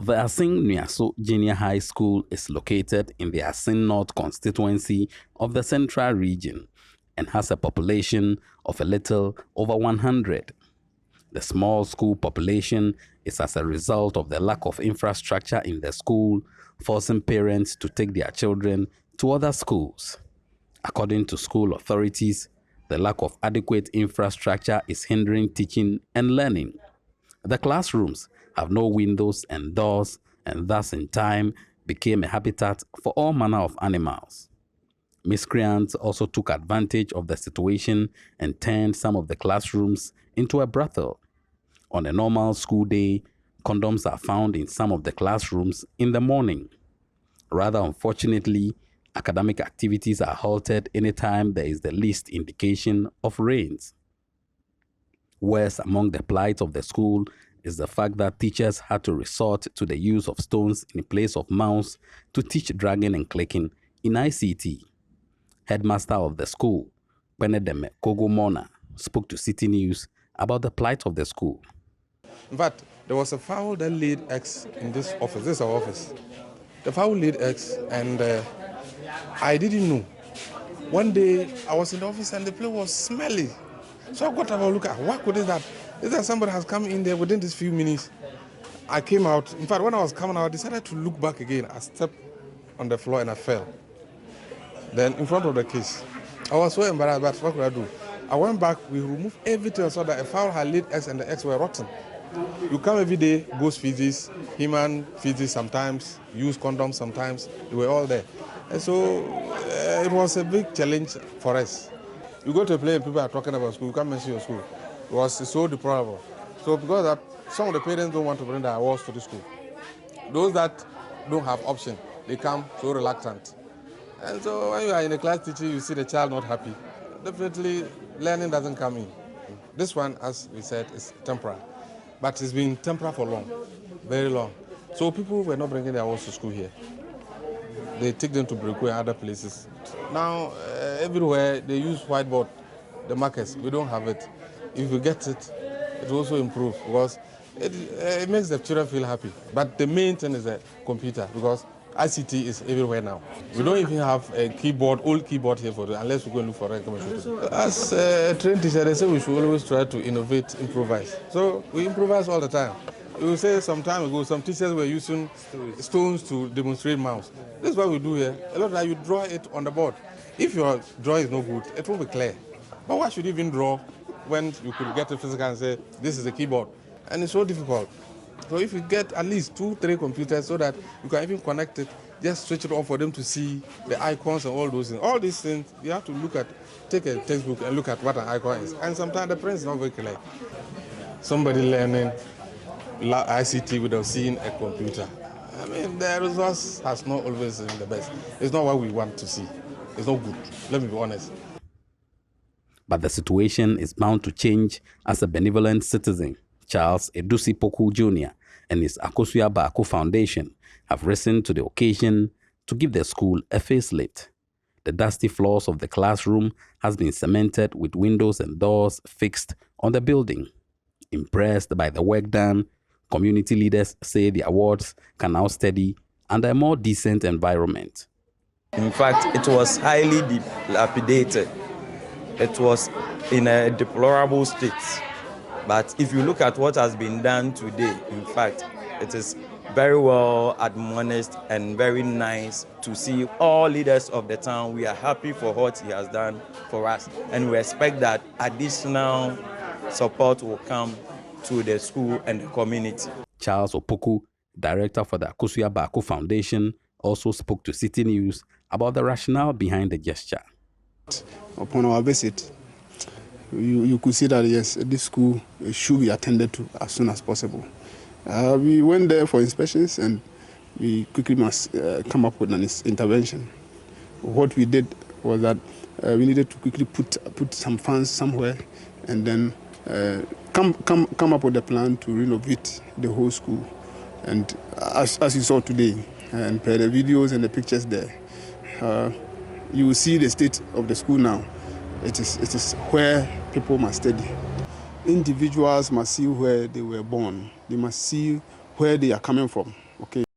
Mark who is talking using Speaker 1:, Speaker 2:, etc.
Speaker 1: The Assin Nnuaso Junior High School is located in the Assin North constituency of the Central Region and has a population of a little over 100. The small school population is as a result of the lack of infrastructure in the school, forcing parents to take their children to other schools. According to school authorities, the lack of adequate infrastructure is hindering teaching and learning. The classrooms have no windows and doors, and thus in time became a habitat for all manner of animals. Miscreants also took advantage of the situation and turned some of the classrooms into a brothel. On a normal school day, condoms are found in some of the classrooms in the morning. Rather unfortunately, academic activities are halted anytime there is the least indication of rains. Worse among the plight of the school is the fact that teachers had to resort to the use of stones in place of mouse to teach dragging and clicking in ICT. Headmaster of the school, Benedeme Kogomona, spoke to Citi News about the plight of the school.
Speaker 2: In fact, there was a fowl that laid eggs in this office. This is our office. The fowl laid eggs, and I didn't know. One day, I was in the office and the place was smelly. So I got to have a look at what could is that? Is that somebody has come in there within these few minutes? I came out. In fact, when I was coming out, I decided to look back again. I stepped on the floor and I fell. Then in front of the case, I was so embarrassed, but what could I do? I went back, we removed everything so that a fowl had laid eggs and the eggs were rotten. You come every day, ghost feces, human feces sometimes, use condoms sometimes, they were all there. And so it was a big challenge for us. You go to a place and people are talking about school, you can't mention your school. It was so deplorable. So because of that, some of the parents don't want to bring their awards to the school. Those that don't have option, they come so reluctant. And so when you are in a class teaching, you see the child not happy. Definitely, learning doesn't come in. This one, as we said, is temporary. But it's been temporary for long, very long. So people were not bringing their awards to school here. They take them to Breku and other places. Now, everywhere, they use whiteboard, the markers. We don't have it. If we get it, it will also improve because it makes the children feel happy. But the main thing is the computer because ICT is everywhere now. We don't even have a keyboard, old keyboard here for it, unless we go and look for a computer. As a trained teacher, they say we should always try to innovate, improvise. So we improvise all the time. We will say some time ago, some teachers were using stones to demonstrate mouse. This is what we do here. A lot of time you draw it on the board. If your drawing is no good, it won't be clear. But why should you even draw when you could get a physical and say, this is a keyboard? And it's so difficult. So if you get at least 2-3 computers so that you can even connect it, just switch it on for them to see the icons and all those things. All these things, you have to look at, take a textbook and look at what an icon is. And sometimes the print is not very clear. Somebody learning ICT without seeing a computer. I mean, the results has not always been the best. It's not what we want to see. It's not good. Let me be honest.
Speaker 1: But the situation is bound to change as a benevolent citizen, Charles Edusi Poku Jr. and his Akosua Baako Foundation have risen to the occasion to give the school a facelift. The dusty floors of the classroom has been cemented with windows and doors fixed on the building. Impressed by the work done, community leaders say the awards can now study under a more decent environment.
Speaker 3: In fact, it was highly dilapidated. It was in a deplorable state. But if you look at what has been done today, in fact, it is very well admonished and very nice to see all leaders of the town. We are happy for what he has done for us, and we expect that additional support will come to the school and the community.
Speaker 1: Charles Opoku, director for the Akosua Baako Foundation, also spoke to Citi News about the rationale behind the gesture.
Speaker 4: Upon our visit, you could see that, yes, this school should be attended to as soon as possible. We went there for inspections and we quickly must come up with an intervention. What we did was that we needed to quickly put some funds somewhere and then come up with a plan to renovate the whole school. And as you saw today, and per the videos and the pictures there, you will see the state of the school now. It is where people must study. Individuals must see where they were born. They must see where they are coming from. Okay.